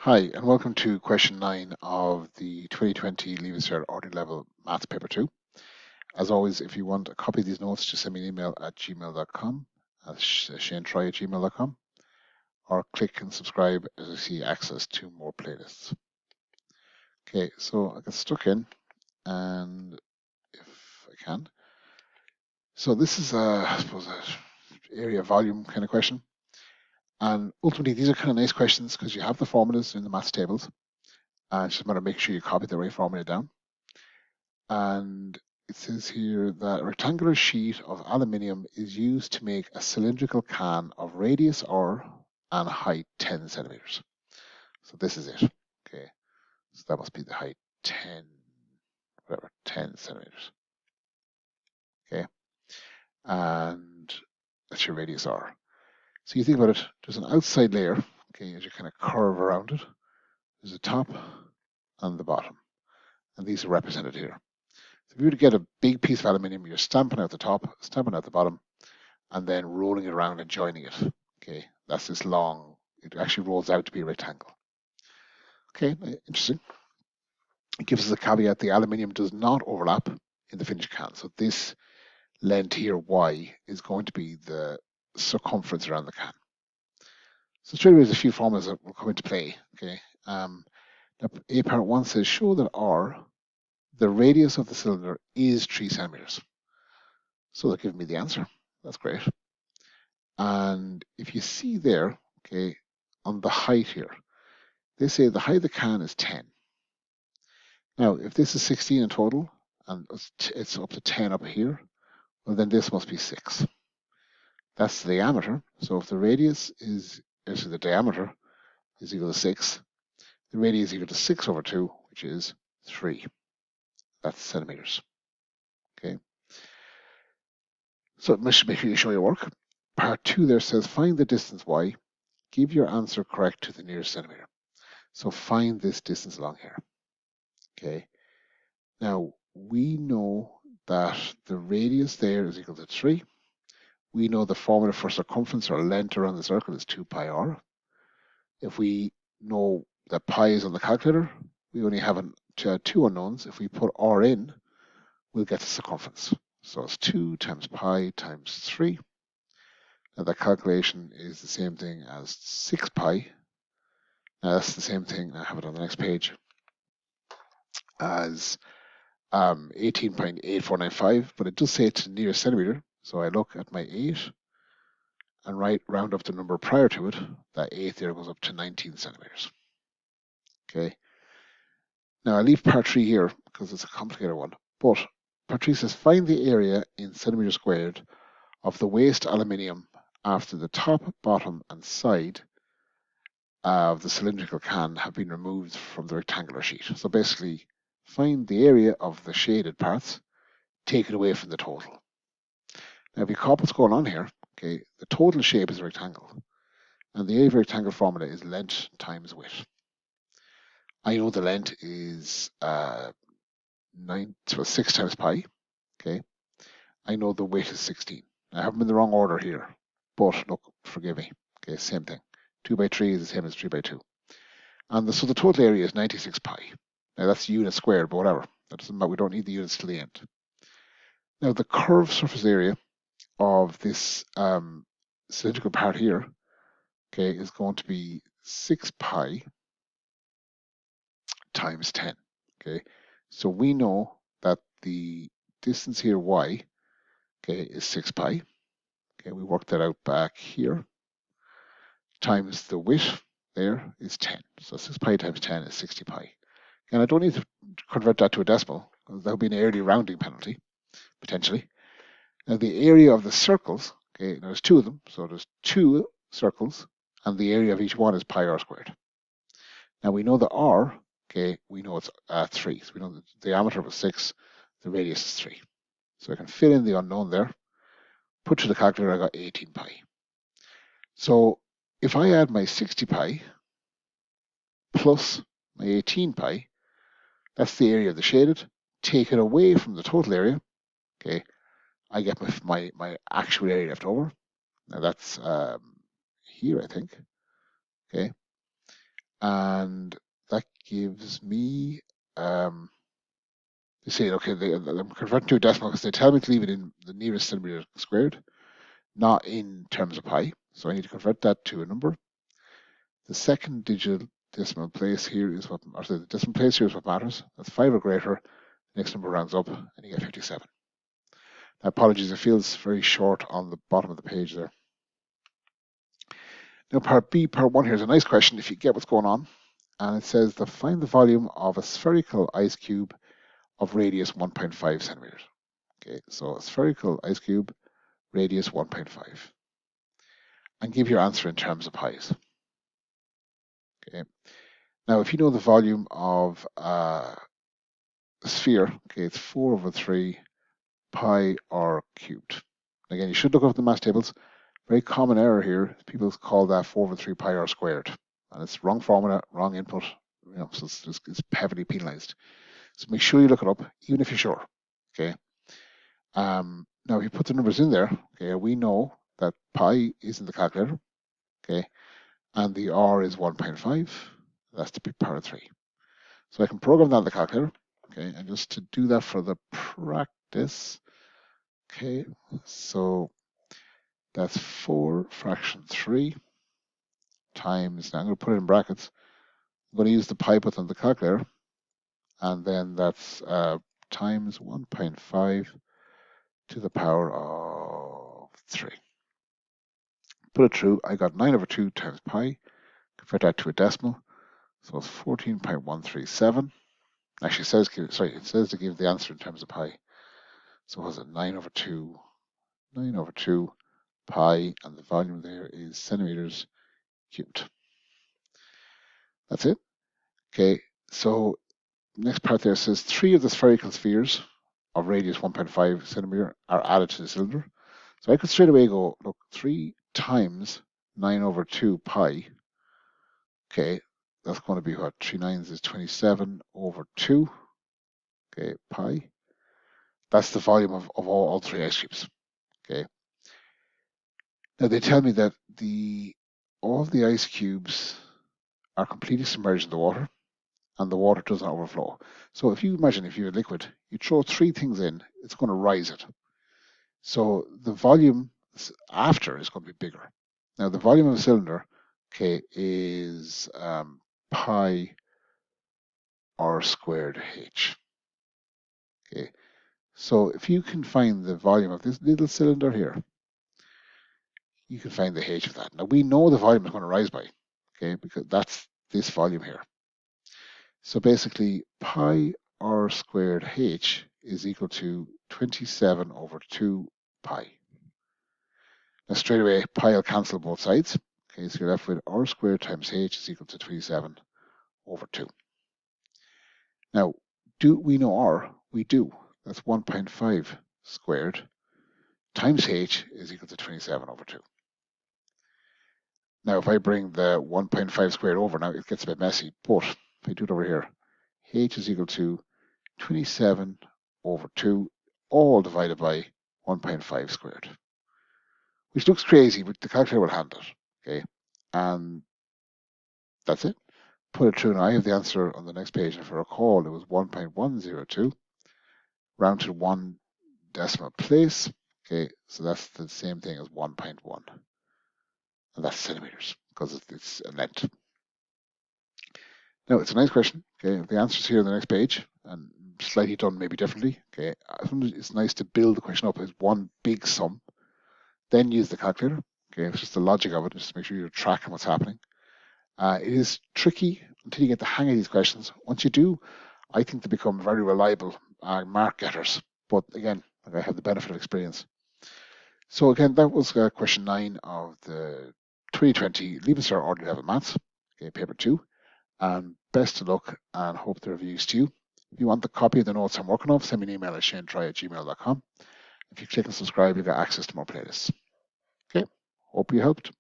Hi, and welcome to question 9 of the 2020 Leaving Cert Ordinary Level Maths Paper 2. As always, if you want a copy of these notes, just send me an email at gmail.com, at shanetroy@gmail.com, or click and subscribe as I see access to more playlists. Okay, so I got stuck in, and if I can. So this is, I suppose, an area volume kind of question. And ultimately, these are kind of nice questions because you have the formulas in the maths tables. And it's just a matter of making sure you copy the right formula down. And it says here that a rectangular sheet of aluminium is used to make a cylindrical can of radius r and height 10 centimeters. So this is it. Okay, so that must be the height 10 centimeters. Okay, and that's your radius r. So you think about it, there's an outside layer, okay, as you kind of curve around it. There's a top and the bottom, and these are represented here. So if you were to get a big piece of aluminium, you're stamping out the top, stamping out the bottom, and then rolling it around and joining it. Okay, that's this long, it actually rolls out to be a rectangle. Okay, interesting. It gives us a caveat, the aluminium does not overlap in the finished can. So this length here, y, is going to be the circumference around the can. So straight away, there's a few formulas that will come into play. Okay, A part 1 says, show that r, the radius of the cylinder, is 3 centimeters. So they're giving me the answer. That's great. And if you see there, okay, on the height here, they say the height of the can is 10. Now, if this is 16 in total, and it's up to 10 up here, well, then this must be 6. That's the diameter. So if the radius is, actually the diameter is equal to 6, the radius is equal to 6 over 2, which is 3. That's centimeters. Okay. So make sure you show your work. Part 2 there says, find the distance y. Give your answer correct to the nearest centimeter. So find this distance along here. Okay. Now, we know that the radius there is equal to 3. We know the formula for circumference or length around the circle is 2 pi r. If we know that pi is on the calculator, we only have two unknowns. If we put r in, we'll get the circumference. So it's 2 times pi times 3. Now that calculation is the same thing as 6 pi. Now that's the same thing, I have it on the next page, as 18.8495, but it does say it's nearest centimeter. So I look at my 8 and round up the number prior to it. That 8 there goes up to 19 centimeters. Okay. Now I leave part 3 here because it's a complicated one. But part 3 says find the area in centimeters squared of the waste aluminium after the top, bottom, and side of the cylindrical can have been removed from the rectangular sheet. So basically, find the area of the shaded parts, take it away from the total. Now, if you caught what's going on here, okay, the total shape is a rectangle, and the area of a rectangle formula is length times width. I know the length is 6 times pi. Okay, I know the width is 16. I have them in the wrong order here, but look, forgive me. Okay, same thing. 2 by 3 is the same as 3 by 2. And so the total area is 96 pi. Now that's unit squared, but whatever. That doesn't matter. We don't need the units till the end. Now the curved surface area of this cylindrical part here, okay, is going to be 6 pi times 10. Okay, so we know that the distance here, y, okay, is 6 pi. Okay, we worked that out back here. Times the width there is 10. So 6 pi times 10 is 60 pi. And I don't need to convert that to a decimal, because that would be an early rounding penalty, potentially. Now the area of the circles, okay, there's 2 of them, so there's 2 circles, and the area of each one is pi r squared. Now we know the r, okay, we know it's 3. So we know the diameter was 6, the radius is 3. So I can fill in the unknown there, put to the calculator, I got 18 pi. So if I add my 60 pi plus my 18 pi, that's the area of the shaded, take it away from the total area, okay, I get my actual area left over. Now that's here, I think. Okay. and that gives me, they say, okay, I'm converting to a decimal because they tell me to leave it in the nearest centimeter squared, not in terms of pi. So I need to convert that to a number. The second digit decimal place here is what, or the decimal place here is what matters. That's 5 or greater. The next number rounds up, and you get 57. Now, apologies, it feels very short on the bottom of the page there. Now, part B, part 1 here is a nice question if you get what's going on. And it says to find the volume of a spherical ice cube of radius 1.5 centimeters. Okay, so a spherical ice cube, radius 1.5. And give your answer in terms of pi's. Okay. Now, if you know the volume of a sphere, okay, it's 4/3 pi r cubed. Again, you should look up the mass tables. Very common error here. People call that 4/3 pi r squared. And it's wrong formula, wrong input. So it's heavily penalized. So make sure you look it up, even if you're sure. Okay. Now, if you put the numbers in there, okay, we know that pi is in the calculator. Okay. And the r is 1.5. That's to be power 3. So I can program that in the calculator. Okay. And just to do that for the practice. Okay. So that's 4 fraction 3 times, now I'm going to put it in brackets. I'm going to use the pi button on the calculator. And then that's times 1.5 to the power of 3. Put it through, I got 9/2 times pi. Convert that to a decimal. So it's 14.137. Actually, it says to give the answer in terms of pi. So was it 9/2 pi, and the volume there is centimeters cubed. That's it. Okay, so next part there says 3 of the spherical spheres of radius 1.5 centimeter are added to the cylinder. So I could straight away go, look, 3 times 9/2 pi. Okay, that's going to be what? 3 nines is 27/2. Okay, pi. That's the volume of all 3 ice cubes. Okay. Now they tell me that all of the ice cubes are completely submerged in the water, and the water doesn't overflow. So if you imagine if you have a liquid, you throw 3 things in, it's going to rise it. So the volume after is going to be bigger. Now the volume of a cylinder, okay, is pi r squared h. Okay, so if you can find the volume of this little cylinder here, you can find the h of that. Now we know the volume is going to rise by, okay, because that's this volume here. So basically pi r squared h is equal to 27/2 pi. Now straight away, pi will cancel both sides. Okay, so you're left with r squared times h is equal to 27/2. Now, do we know r? We do. That's 1.5 squared times h is equal to 27/2. Now, if I bring the 1.5 squared over, now it gets a bit messy, but if I do it over here, h is equal to 27/2, all divided by 1.5 squared. Which looks crazy, but the calculator will handle it. Okay, and that's it. Put it through, and I have the answer on the next page. And if I recall, it was 1.102, round to 1 decimal place. Okay, so that's the same thing as 1.1, and that's centimeters because it's a length. Now, it's a nice question. Okay, the answer's here on the next page, and slightly done maybe differently. Okay, it's nice to build the question up as one big sum, then use the calculator. Okay, it's just the logic of it, just to make sure you're tracking what's happening. It is tricky until you get the hang of these questions. Once you do, I think they become very reliable mark getters. But again, I have the benefit of experience. So again, that was question 9 of the 2020 Leaving Cert Ordinary Level Maths, okay, paper 2. And best of luck, and hope they're of use to you. If you want the copy of the notes I'm working off, send me an email at shanetry@gmail.com. If you click and subscribe, you get access to more playlists. Okay, hope you helped.